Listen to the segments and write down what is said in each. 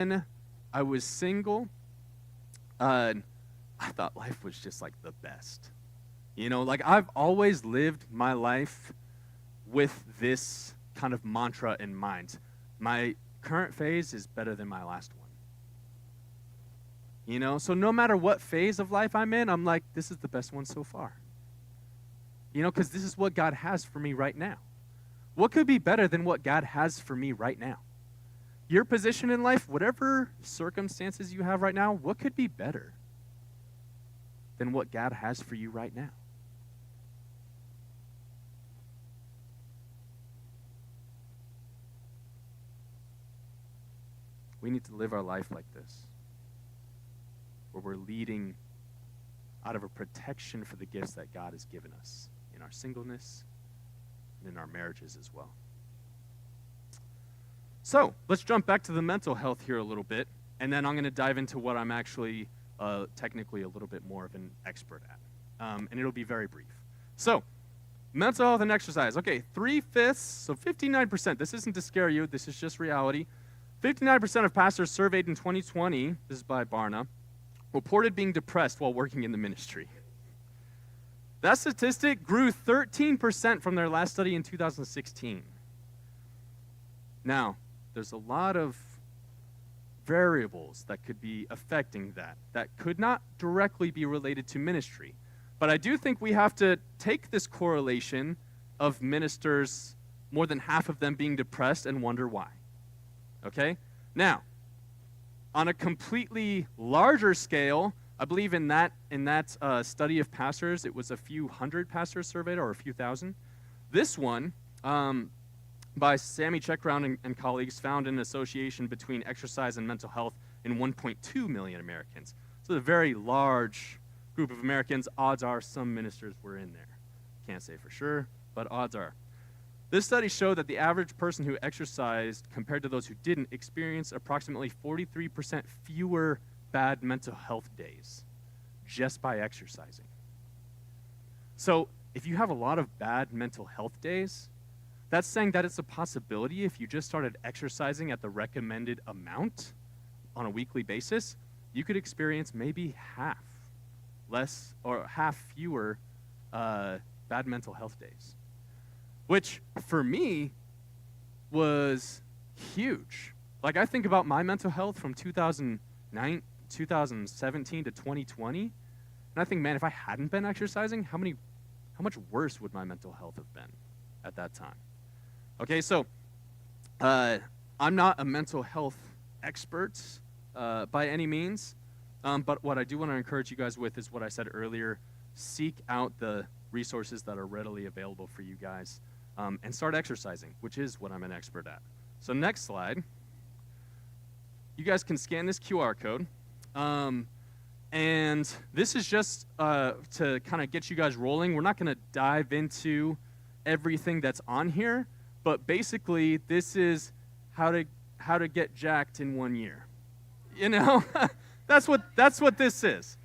when I was single, I thought life was just like the best. Like I've always lived my life with this kind of mantra in mind. My current phase is better than my last one. So no matter what phase of life I'm in, I'm like, this is the best one so far. Because this is what God has for me right now. What could be better than what God has for me right now? Your position in life, whatever circumstances you have right now, what could be better than what God has for you right now? We need to live our life like this, where we're leading out of a protection for the gifts that God has given us in our singleness and in our marriages as well. So let's jump back to the mental health here a little bit, and then I'm going to dive into what I'm actually technically a little bit more of an expert at, and it'll be very brief. So mental health and exercise. Okay, 3/5, so 59%. This isn't to scare you. This is just reality. 59% of pastors surveyed in 2020, this is by Barna, reported being depressed while working in the ministry. That statistic grew 13% from their last study in 2016. Now, there's a lot of variables that could be affecting that could not directly be related to ministry. But I do think we have to take this correlation of ministers, more than half of them being depressed, and wonder why. Okay? Now, on a completely larger scale, I believe in that study of pastors, it was a few hundred pastors surveyed or a few thousand. This one, by Sammy Checkround and colleagues, found an association between exercise and mental health in 1.2 million Americans. So a very large group of Americans. Odds are some ministers were in there. Can't say for sure, but odds are. This study showed that the average person who exercised compared to those who didn't experienced approximately 43% fewer bad mental health days just by exercising. So if you have a lot of bad mental health days, that's saying that it's a possibility if you just started exercising at the recommended amount on a weekly basis, you could experience maybe half less or half fewer bad mental health days. Which, for me, was huge. Like, I think about my mental health from 2017 to 2020, and I think, man, if I hadn't been exercising, how much worse would my mental health have been at that time? Okay, so I'm not a mental health expert by any means, but what I do want to encourage you guys with is what I said earlier. Seek out the resources that are readily available for you guys. And start exercising, which is what I'm an expert at. So next slide. You guys can scan this QR code. And this is just to kind of get you guys rolling. We're not going to dive into everything that's on here, but basically this is how to get jacked in 1 year. That's what this is.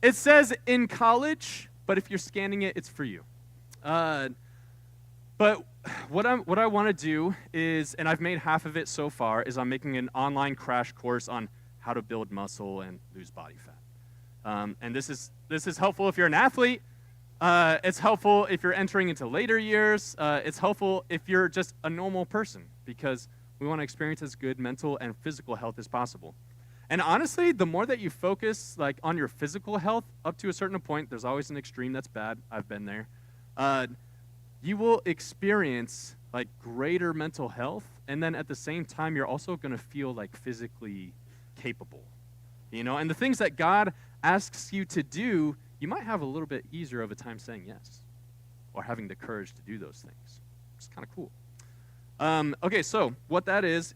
It says in college, but if you're scanning it, it's for you. But what I want to do is, and I've made half of it so far, is I'm making an online crash course on how to build muscle and lose body fat. And this is helpful if you're an athlete. It's helpful if you're entering into later years. It's helpful if you're just a normal person, because we want to experience as good mental and physical health as possible. And honestly, the more that you focus on your physical health, up to a certain point, there's always an extreme that's bad. I've been there. You will experience greater mental health, and then at the same time, you're also going to feel physically capable, And the things that God asks you to do, you might have a little bit easier of a time saying yes, or having the courage to do those things. It's kind of cool. Okay, so what that is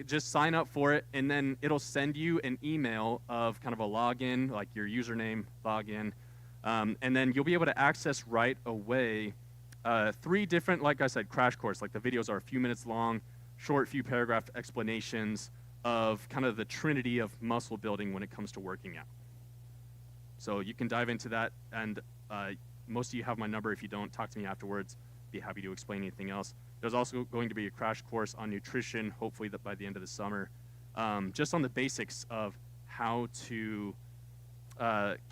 just sign up for it, and then it'll send you an email of kind of a login, like your username, login, and then you'll be able to access right away 3 different, like I said, crash course. The videos are a few minutes long, short, few paragraph explanations of kind of the trinity of muscle building when it comes to working out. So you can dive into that, and most of you have my number. If you don't, talk to me afterwards. Be happy to explain anything else. There's also going to be a crash course on nutrition, hopefully by the end of the summer, just on the basics of how to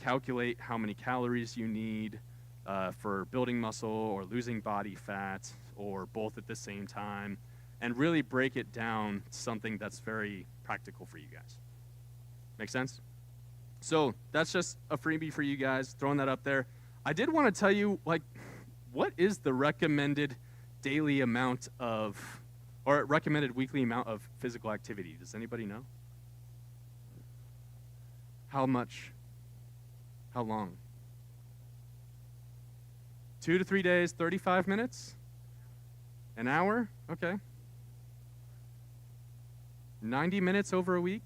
calculate how many calories you need for building muscle or losing body fat or both at the same time, and really break it down to something that's very practical for you guys. Make sense? So that's just a freebie for you guys, throwing that up there. I did want to tell you, like, what is the recommended daily amount of, or recommended weekly amount of physical activity? Does anybody know? How much? How long? 2 to 3 days, 35 minutes? An hour? Okay. 90 minutes over a week?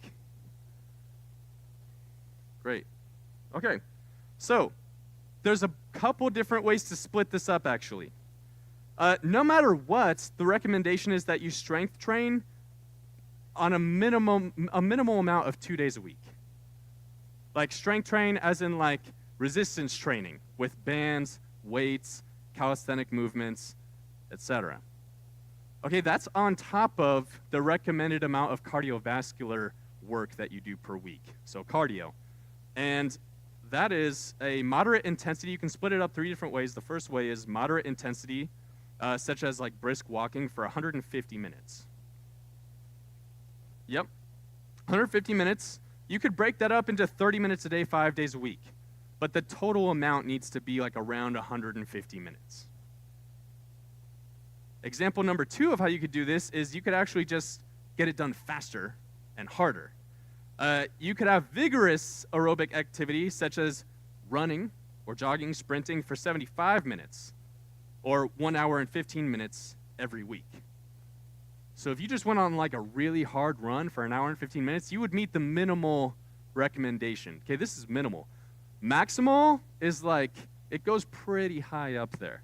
Great. Okay. So, there's a couple different ways to split this up, actually. No matter what, the recommendation is that you strength train on a minimal amount of 2 days a week. Like strength train as in like resistance training with bands, weights, calisthenic movements, etc. Okay, that's on top of the recommended amount of cardiovascular work that you do per week. So cardio. And that is a moderate intensity. You can split it up 3 different ways. The first way is moderate intensity, such as like brisk walking for 150 minutes. Yep, 150 minutes. You could break that up into 30 minutes a day, 5 days a week. But the total amount needs to be like around 150 minutes. Example number 2 of how you could do this is you could actually just get it done faster and harder. You could have vigorous aerobic activity such as running or jogging, sprinting for 75 minutes or 1 hour and 15 minutes every week. So if you just went on like a really hard run for 1 hour and 15 minutes, you would meet the minimal recommendation. Okay, this is minimal. Maximal is like, it goes pretty high up there.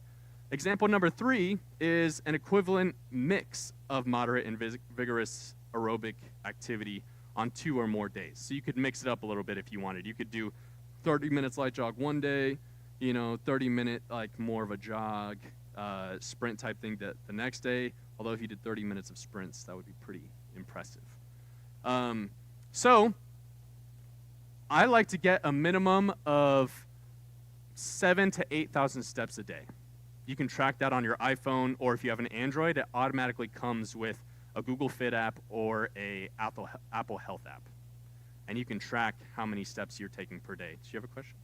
Example number 3 is an equivalent mix of moderate and vigorous aerobic activity on 2 or more days. So you could mix it up a little bit if you wanted. You could do 30 minutes light jog one day, 30-minute like more of a jog, sprint type thing the next day. Although if you did 30 minutes of sprints, that would be pretty impressive. So I like to get a minimum of 7,000 to 8,000 steps a day. You can track that on your iPhone, or if you have an Android, it automatically comes with a Google Fit app or a Apple Health app. And you can track how many steps you're taking per day. Do you have a question?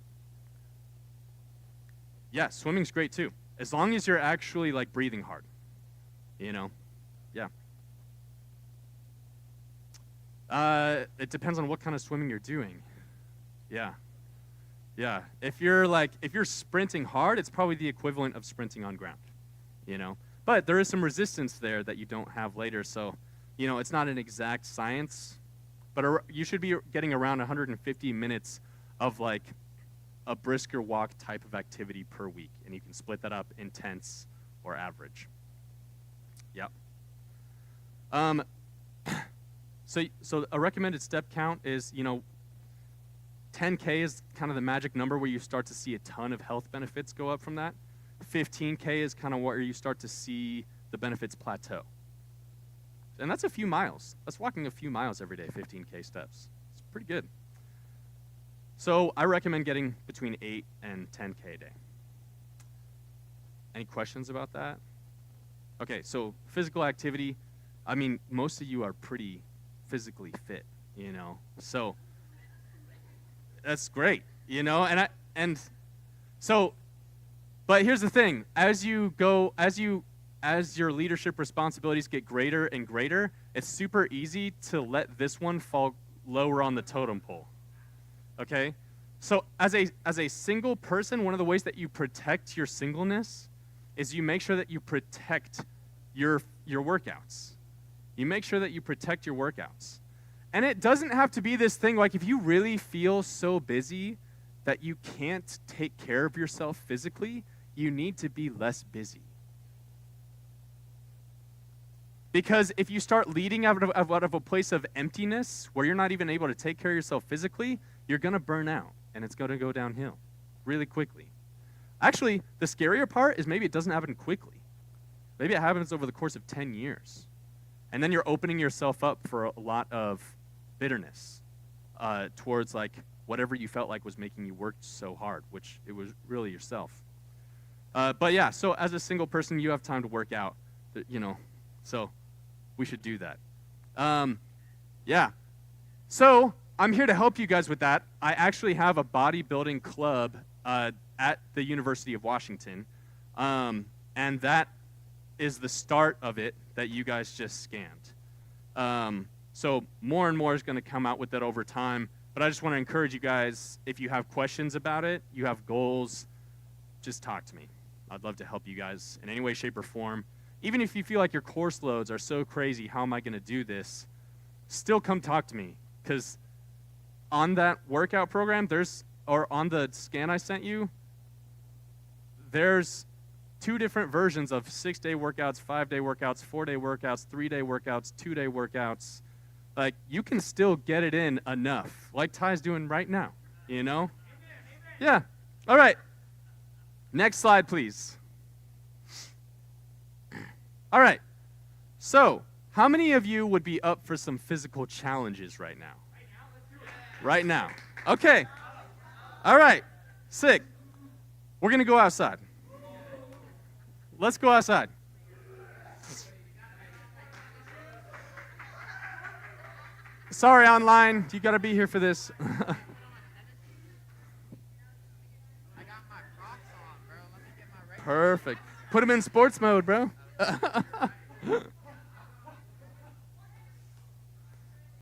Yeah, swimming's great too. As long as you're actually like breathing hard. Yeah. It depends on what kind of swimming you're doing. Yeah. If you're sprinting hard, it's probably the equivalent of sprinting on ground, But there is some resistance there that you don't have later, so, it's not an exact science, but you should be getting around 150 minutes of like a brisker walk type of activity per week, and you can split that up intense or average. Yep. So a recommended step count is, 10K is kind of the magic number where you start to see a ton of health benefits go up from that. 15K is kind of where you start to see the benefits plateau. And that's a few miles. That's walking a few miles every day, 15K steps. It's pretty good. So I recommend getting between 8 and 10K a day. Any questions about that? Okay, so physical activity. I mean, most of you are pretty physically fit, So that's great, but here's the thing, as your leadership responsibilities get greater and greater, it's super easy to let this one fall lower on the totem pole. Okay? So as a single person, one of the ways that you protect your singleness is you make sure that you protect your workouts. You make sure that you protect your workouts. And it doesn't have to be this thing like if you really feel so busy that you can't take care of yourself physically, you need to be less busy. Because if you start leading out of a place of emptiness where you're not even able to take care of yourself physically, you're going to burn out and it's going to go downhill really quickly. Actually, the scarier part is maybe it doesn't happen quickly. Maybe it happens over the course of 10 years. And then you're opening yourself up for a lot of bitterness towards like whatever you felt like was making you work so hard, which it was really yourself. But yeah, so as a single person, you have time to work out, so we should do that. Yeah. So I'm here to help you guys with that. I actually have a bodybuilding club at the University of Washington, and that is the start of it that you guys just scanned. So more and more is going to come out with that over time, but I just want to encourage you guys, if you have questions about it, you have goals, just talk to me. I'd love to help you guys in any way, shape, or form. Even if you feel like your course loads are so crazy, how am I going to do this? Still come talk to me, because on that workout program, or on the scan I sent you, there's 2 different versions of 6-day workouts, 5-day workouts, 4-day workouts, 3-day workouts, 2-day workouts. Like, you can still get it in enough, like Ty's doing right now, Yeah. All right. Next slide, please. All right. So, how many of you would be up for some physical challenges right now? Right now. Okay. All right. Sick. We're going to go outside. Let's go outside. Sorry, online. You got to be here for this. I got my Crocs on, bro. Let me get my regular. Perfect. Put them in sports mode, bro.